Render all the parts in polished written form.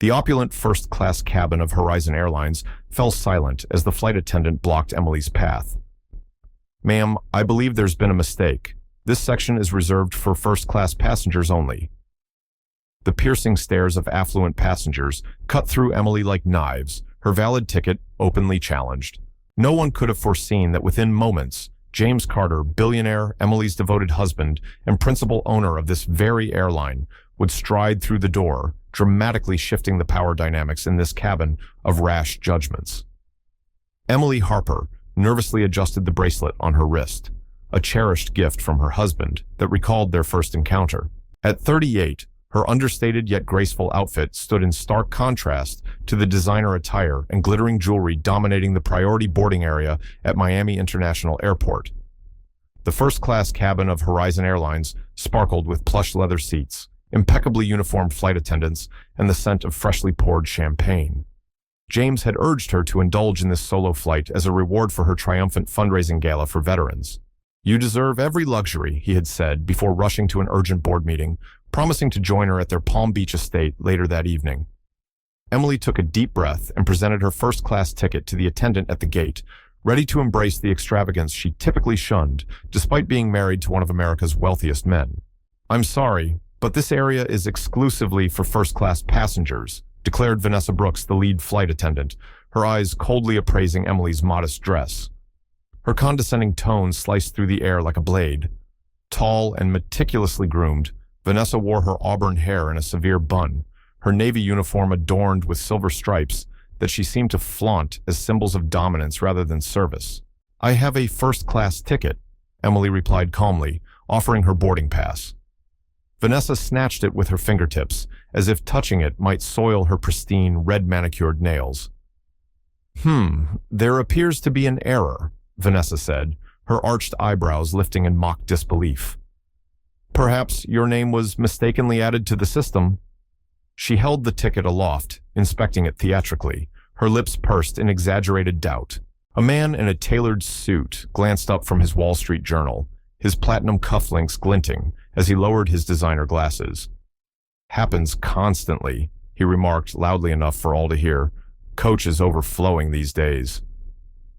The opulent first-class cabin of Horizon Airlines fell silent as the flight attendant blocked Emily's path. "Ma'am, I believe there's been a mistake. This section is reserved for first-class passengers only." The piercing stares of affluent passengers cut through Emily like knives, her valid ticket openly challenged. No one could have foreseen that within moments, James Carter, billionaire, Emily's devoted husband, and principal owner of this very airline, would stride through the door, dramatically shifting the power dynamics in this cabin of rash judgments. Emily Harper nervously adjusted the bracelet on her wrist, a cherished gift from her husband that recalled their first encounter. At 38, her understated yet graceful outfit stood in stark contrast to the designer attire and glittering jewelry dominating the priority boarding area at Miami International Airport. The first-class cabin of Horizon Airlines sparkled with plush leather seats, impeccably uniformed flight attendants, and the scent of freshly poured champagne. James had urged her to indulge in this solo flight as a reward for her triumphant fundraising gala for veterans. "You deserve every luxury," he had said before rushing to an urgent board meeting, promising to join her at their Palm Beach estate later that evening. Emily took a deep breath and presented her first-class ticket to the attendant at the gate, ready to embrace the extravagance she typically shunned, despite being married to one of America's wealthiest men. "I'm sorry, but this area is exclusively for first-class passengers," declared Vanessa Brooks, the lead flight attendant, her eyes coldly appraising Emily's modest dress. Her condescending tone sliced through the air like a blade. Tall and meticulously groomed, Vanessa wore her auburn hair in a severe bun, her navy uniform adorned with silver stripes that she seemed to flaunt as symbols of dominance rather than service. "I have a first-class ticket," Emily replied calmly, offering her boarding pass. Vanessa snatched it with her fingertips, as if touching it might soil her pristine, red-manicured nails. There appears to be an error," Vanessa said, her arched eyebrows lifting in mock disbelief. "Perhaps your name was mistakenly added to the system." She held the ticket aloft, inspecting it theatrically, her lips pursed in exaggerated doubt. A man in a tailored suit glanced up from his Wall Street Journal, his platinum cufflinks glinting as he lowered his designer glasses. "Happens constantly," he remarked loudly enough for all to hear. "Coach is overflowing these days."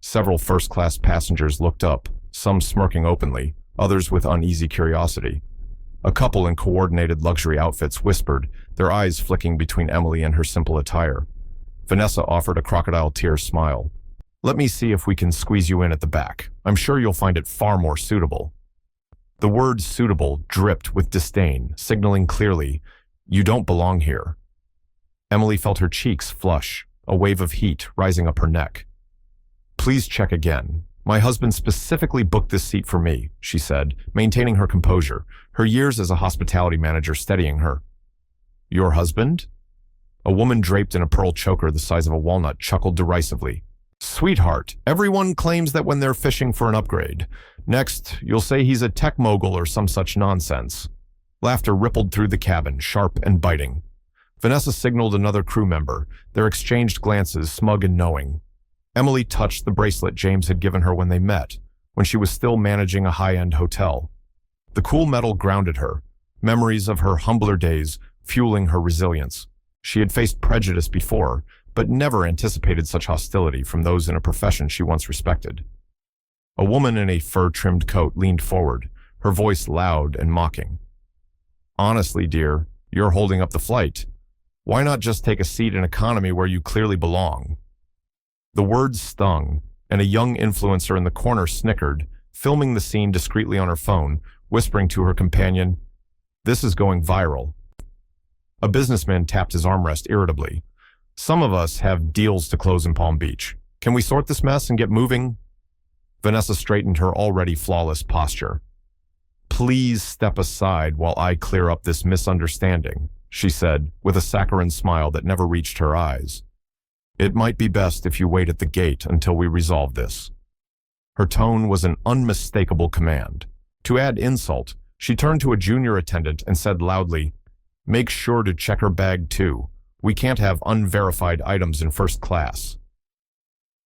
Several first-class passengers looked up, some smirking openly, others with uneasy curiosity. A couple in coordinated luxury outfits whispered, their eyes flicking between Emily and her simple attire. Vanessa offered a crocodile tear smile. "Let me see if we can squeeze you in at the back. I'm sure you'll find it far more suitable." The word suitable dripped with disdain, signaling clearly, "You don't belong here." Emily felt her cheeks flush, a wave of heat rising up her neck. "Please check again. My husband specifically booked this seat for me," she said, maintaining her composure, her years as a hospitality manager steadying her. "Your husband?" A woman draped in a pearl choker the size of a walnut chuckled derisively. "Sweetheart, everyone claims that when they're fishing for an upgrade. Next, you'll say he's a tech mogul or some such nonsense." Laughter rippled through the cabin, sharp and biting. Vanessa signaled another crew member, their exchanged glances smug and knowing. Emily touched the bracelet James had given her when they met, when she was still managing a high-end hotel. The cool metal grounded her, memories of her humbler days fueling her resilience. She had faced prejudice before, but never anticipated such hostility from those in a profession she once respected. A woman in a fur-trimmed coat leaned forward, her voice loud and mocking. "Honestly, dear, you're holding up the flight. Why not just take a seat in economy where you clearly belong?" The words stung, and a young influencer in the corner snickered, filming the scene discreetly on her phone, whispering to her companion, "This is going viral." A businessman tapped his armrest irritably. "Some of us have deals to close in Palm Beach. Can we sort this mess and get moving?" Vanessa straightened her already flawless posture. "Please step aside while I clear up this misunderstanding," she said, with a saccharine smile that never reached her eyes. "It might be best if you wait at the gate until we resolve this." Her tone was an unmistakable command. To add insult, she turned to a junior attendant and said loudly, "Make sure to check her bag too. We can't have unverified items in first class."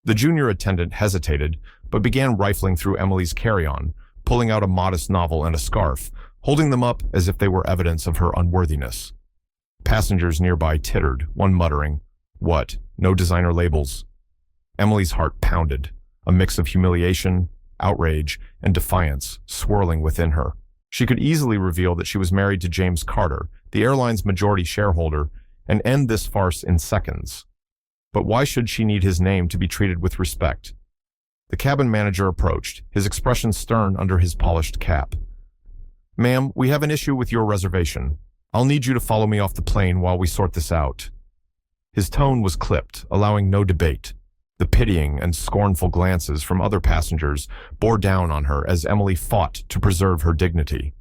The junior attendant hesitated, but began rifling through Emily's carry-on, pulling out a modest novel and a scarf, holding them up as if they were evidence of her unworthiness. Passengers nearby tittered, one muttering, "What? No designer labels?" Emily's heart pounded, a mix of humiliation, outrage, and defiance swirling within her. She could easily reveal that she was married to James Carter, the airline's majority shareholder, and end this farce in seconds. But why should she need his name to be treated with respect? The cabin manager approached, his expression stern under his polished cap. "Ma'am, we have an issue with your reservation. I'll need you to follow me off the plane while we sort this out." His tone was clipped, allowing no debate. The pitying and scornful glances from other passengers bore down on her as Emily fought to preserve her dignity.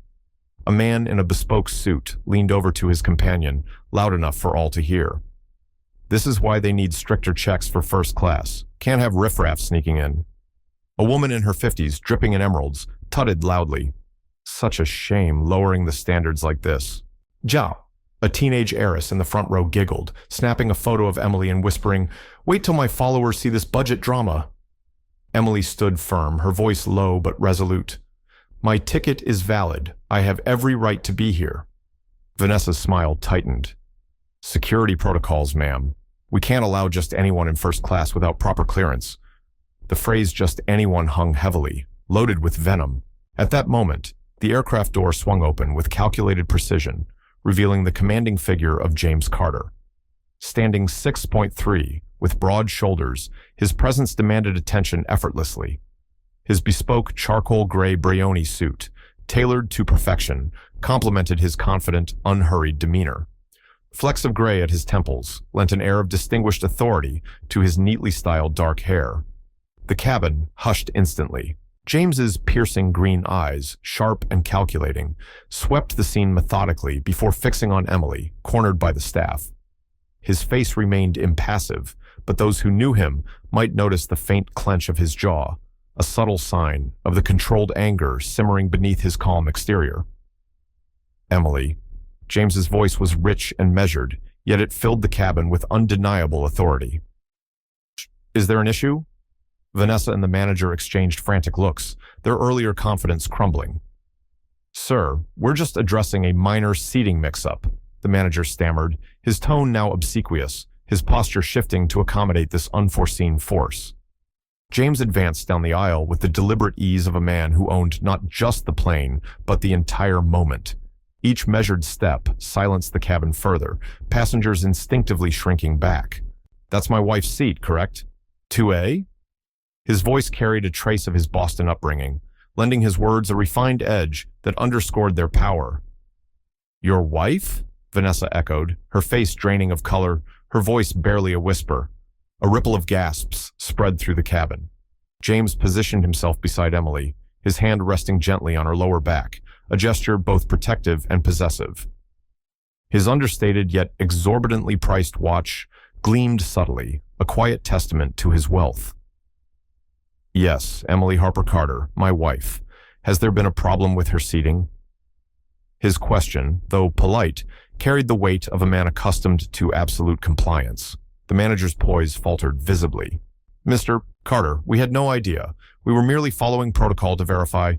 A man in a bespoke suit leaned over to his companion, loud enough for all to hear. "This is why they need stricter checks for first class. Can't have riffraff sneaking in." A woman in her 50s, dripping in emeralds, tutted loudly. Such a shame lowering the standards like this. "Ja." A teenage heiress in the front row giggled, snapping a photo of Emily and whispering, "Wait till my followers see this budget drama." Emily stood firm, her voice low but resolute. "My ticket is valid. I have every right to be here." Vanessa's smile tightened. "Security protocols, ma'am. We can't allow just anyone in first class without proper clearance." The phrase "just anyone" hung heavily, loaded with venom. At that moment, the aircraft door swung open with calculated precision, revealing the commanding figure of James Carter. Standing 6'3", with broad shoulders, his presence demanded attention effortlessly. His bespoke charcoal gray Brioni suit, tailored to perfection, complemented his confident, unhurried demeanor. Flecks of gray at his temples lent an air of distinguished authority to his neatly styled dark hair. The cabin hushed instantly. James's piercing green eyes, sharp and calculating, swept the scene methodically before fixing on Emily, cornered by the staff. His face remained impassive, but those who knew him might notice the faint clench of his jaw, a subtle sign of the controlled anger simmering beneath his calm exterior. "Emily." James's voice was rich and measured, yet it filled the cabin with undeniable authority. "Is there an issue?" Vanessa and the manager exchanged frantic looks, their earlier confidence crumbling. "Sir, we're just addressing a minor seating mix-up," the manager stammered, his tone now obsequious, his posture shifting to accommodate this unforeseen force. James advanced down the aisle with the deliberate ease of a man who owned not just the plane, but the entire moment. Each measured step silenced the cabin further, passengers instinctively shrinking back. "That's my wife's seat, correct? 2A?" His voice carried a trace of his Boston upbringing, lending his words a refined edge that underscored their power. "Your wife?" Vanessa echoed, her face draining of color, her voice barely a whisper. A ripple of gasps spread through the cabin. James positioned himself beside Emily, his hand resting gently on her lower back, a gesture both protective and possessive. His understated yet exorbitantly priced watch gleamed subtly, a quiet testament to his wealth. "Yes, Emily Harper Carter, my wife. Has there been a problem with her seating?" His question, though polite, carried the weight of a man accustomed to absolute compliance. The manager's poise faltered visibly. "Mr. Carter, we had no idea. We were merely following protocol to verify."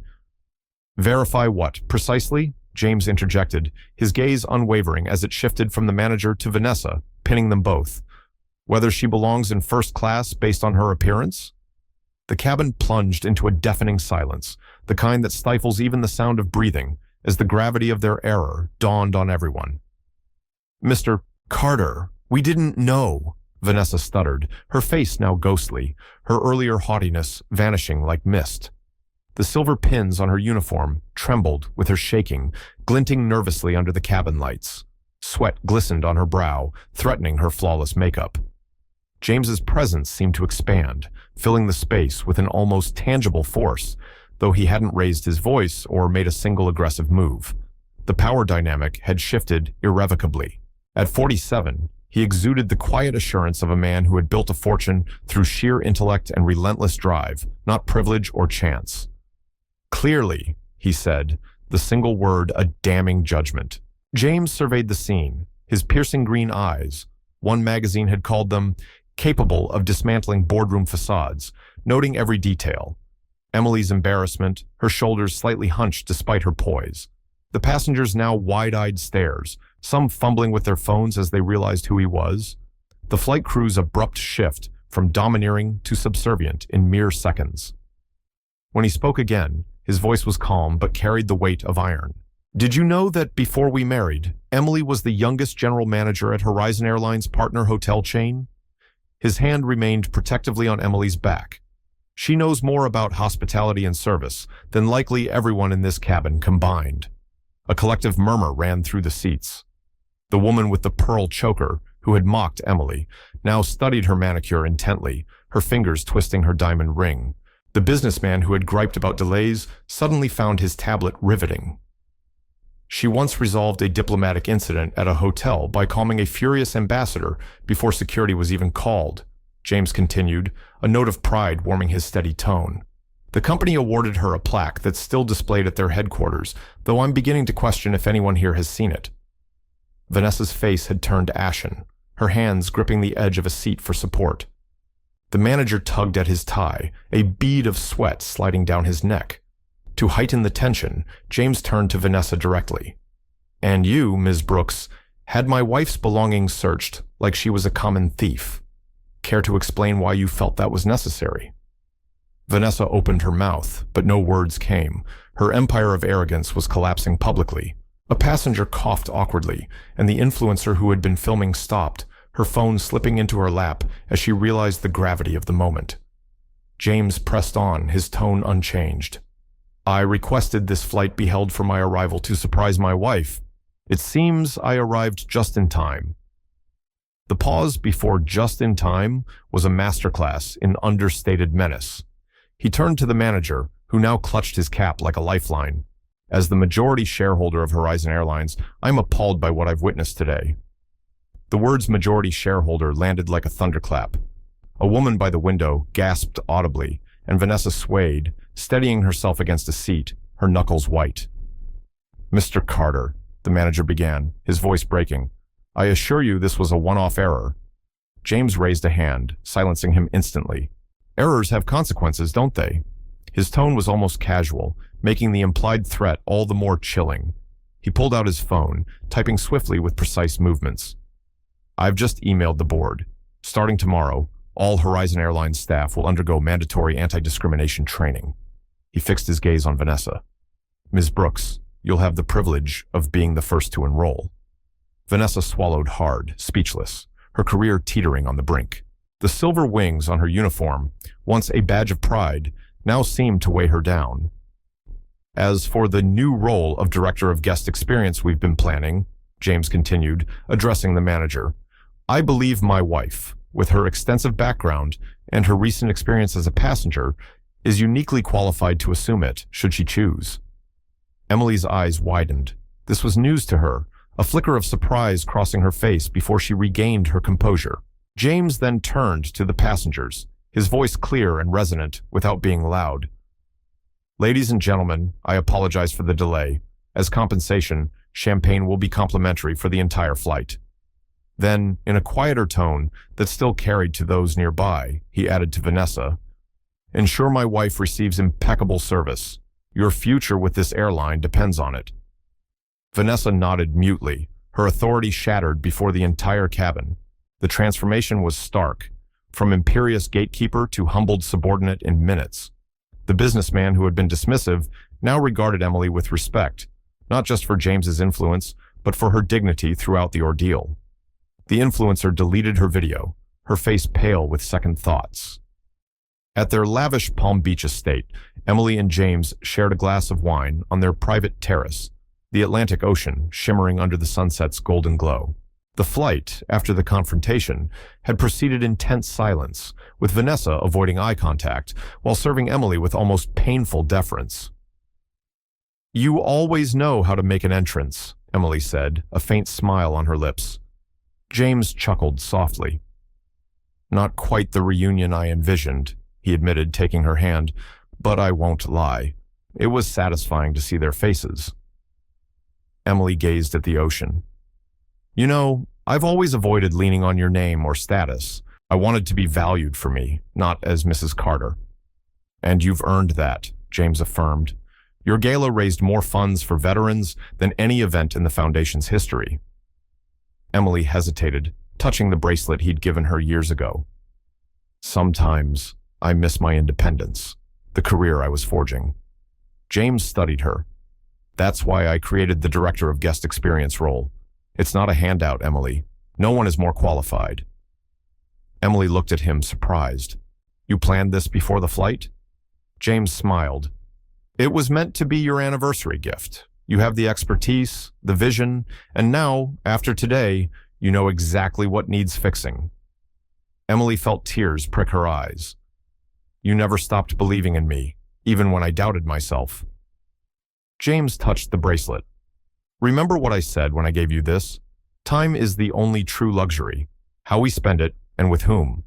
"Verify what, precisely?" James interjected, his gaze unwavering as it shifted from the manager to Vanessa, pinning them both. "Whether she belongs in first class based on her appearance?" The cabin plunged into a deafening silence, the kind that stifles even the sound of breathing, as the gravity of their error dawned on everyone. "Mr. Carter, we didn't know," Vanessa stuttered, her face now ghostly, her earlier haughtiness vanishing like mist. The silver pins on her uniform trembled with her shaking, glinting nervously under the cabin lights. Sweat glistened on her brow, threatening her flawless makeup. James's presence seemed to expand, filling the space with an almost tangible force, though he hadn't raised his voice or made a single aggressive move. The power dynamic had shifted irrevocably. At 47, he exuded the quiet assurance of a man who had built a fortune through sheer intellect and relentless drive, not privilege or chance. "Clearly," he said, the single word a damning judgment. James surveyed the scene, his piercing green eyes. One magazine had called them capable of dismantling boardroom facades, noting every detail. Emily's embarrassment, her shoulders slightly hunched despite her poise. The passengers' now wide-eyed stares, some fumbling with their phones as they realized who he was. The flight crew's abrupt shift from domineering to subservient in mere seconds. When he spoke again, his voice was calm but carried the weight of iron. Did you know that before we married, Emily was the youngest general manager at Horizon Airlines' partner hotel chain? His hand remained protectively on Emily's back. She knows more about hospitality and service than likely everyone in this cabin combined. A collective murmur ran through the seats. The woman with the pearl choker, who had mocked Emily, now studied her manicure intently, her fingers twisting her diamond ring. The businessman who had griped about delays suddenly found his tablet riveting. She once resolved a diplomatic incident at a hotel by calming a furious ambassador before security was even called, James continued, a note of pride warming his steady tone. The company awarded her a plaque that's still displayed at their headquarters, though I'm beginning to question if anyone here has seen it. Vanessa's face had turned ashen, her hands gripping the edge of a seat for support. The manager tugged at his tie, a bead of sweat sliding down his neck. To heighten the tension, James turned to Vanessa directly. And you, Ms. Brooks, had my wife's belongings searched like she was a common thief. Care to explain why you felt that was necessary? Vanessa opened her mouth, but no words came. Her empire of arrogance was collapsing publicly. A passenger coughed awkwardly, and the influencer who had been filming stopped, her phone slipping into her lap as she realized the gravity of the moment. James pressed on, his tone unchanged. I requested this flight be held for my arrival to surprise my wife. It seems I arrived just in time. The pause before just in time was a masterclass in understated menace. He turned to the manager, who now clutched his cap like a lifeline. As the majority shareholder of Horizon Airlines, I'm appalled by what I've witnessed today. The words majority shareholder landed like a thunderclap. A woman by the window gasped audibly, and Vanessa swayed, steadying herself against a seat, her knuckles white. Mr. Carter, the manager began, his voice breaking. I assure you this was a one-off error. James raised a hand, silencing him instantly. Errors have consequences, don't they? His tone was almost casual, making the implied threat all the more chilling. He pulled out his phone, typing swiftly with precise movements. I've just emailed the board. Starting tomorrow, all Horizon Airlines staff will undergo mandatory anti-discrimination training. He fixed his gaze on Vanessa. Ms. Brooks, you'll have the privilege of being the first to enroll. Vanessa swallowed hard, speechless, her career teetering on the brink. The silver wings on her uniform, once a badge of pride, now seemed to weigh her down. As for the new role of Director of Guest Experience we've been planning, James continued, addressing the manager, I believe my wife, with her extensive background and her recent experience as a passenger, is uniquely qualified to assume it, should she choose. Emily's eyes widened. This was news to her, a flicker of surprise crossing her face before she regained her composure. James then turned to the passengers, his voice clear and resonant without being loud. Ladies and gentlemen, I apologize for the delay. As compensation, champagne will be complimentary for the entire flight. Then, in a quieter tone that still carried to those nearby, he added to Vanessa, ensure my wife receives impeccable service. Your future with this airline depends on it. Vanessa nodded mutely, her authority shattered before the entire cabin. The transformation was stark, from imperious gatekeeper to humbled subordinate in minutes. The businessman who had been dismissive now regarded Emily with respect, not just for James's influence, but for her dignity throughout the ordeal. The influencer deleted her video, her face pale with second thoughts. At their lavish Palm Beach estate, Emily and James shared a glass of wine on their private terrace, the Atlantic Ocean shimmering under the sunset's golden glow. The flight, after the confrontation, had proceeded in tense silence, with Vanessa avoiding eye contact while serving Emily with almost painful deference. You always know how to make an entrance, Emily said, a faint smile on her lips. James chuckled softly. Not quite the reunion I envisioned, he admitted, taking her hand, but I won't lie. It was satisfying to see their faces. Emily gazed at the ocean. You know, I've always avoided leaning on your name or status. I wanted to be valued for me, not as Mrs. Carter. And you've earned that, James affirmed. Your gala raised more funds for veterans than any event in the Foundation's history. Emily hesitated, touching the bracelet he'd given her years ago. Sometimes I miss my independence, the career I was forging. James studied her. That's why I created the Director of Guest Experience role. It's not a handout, Emily. No one is more qualified. Emily looked at him, surprised. You planned this before the flight? James smiled. It was meant to be your anniversary gift. You have the expertise, the vision, and now, after today, you know exactly what needs fixing. Emily felt tears prick her eyes. You never stopped believing in me, even when I doubted myself. James touched the bracelet. Remember what I said when I gave you this? Time is the only true luxury. How we spend it, and with whom.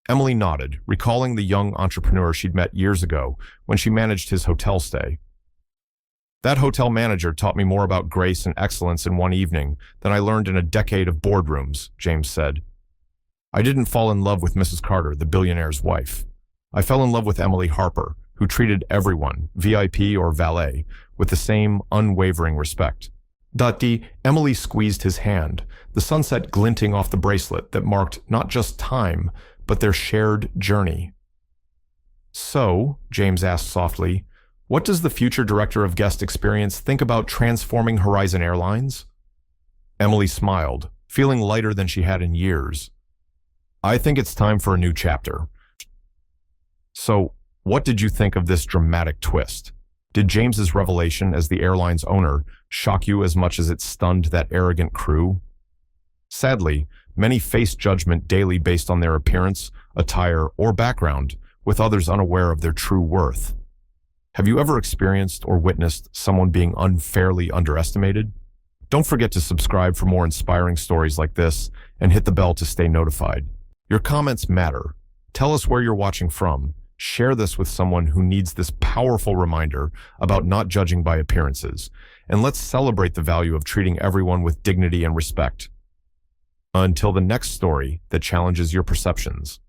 Emily nodded, recalling the young entrepreneur she'd met years ago when she managed his hotel stay. That hotel manager taught me more about grace and excellence in one evening than I learned in a decade of boardrooms, James said. I didn't fall in love with Mrs. Carter, the billionaire's wife. I fell in love with Emily Harper, who treated everyone, VIP or valet, with the same unwavering respect. Emily squeezed his hand, the sunset glinting off the bracelet that marked not just time, but their shared journey. So, James asked softly, what does the future Director of Guest Experience think about transforming Horizon Airlines? Emily smiled, feeling lighter than she had in years. I think it's time for a new chapter. So, what did you think of this dramatic twist? Did James's revelation as the airline's owner shock you as much as it stunned that arrogant crew? Sadly, many face judgment daily based on their appearance, attire, or background, with others unaware of their true worth. Have you ever experienced or witnessed someone being unfairly underestimated? Don't forget to subscribe for more inspiring stories like this and hit the bell to stay notified. Your comments matter. Tell us where you're watching from. Share this with someone who needs this powerful reminder about not judging by appearances. And let's celebrate the value of treating everyone with dignity and respect. Until the next story that challenges your perceptions.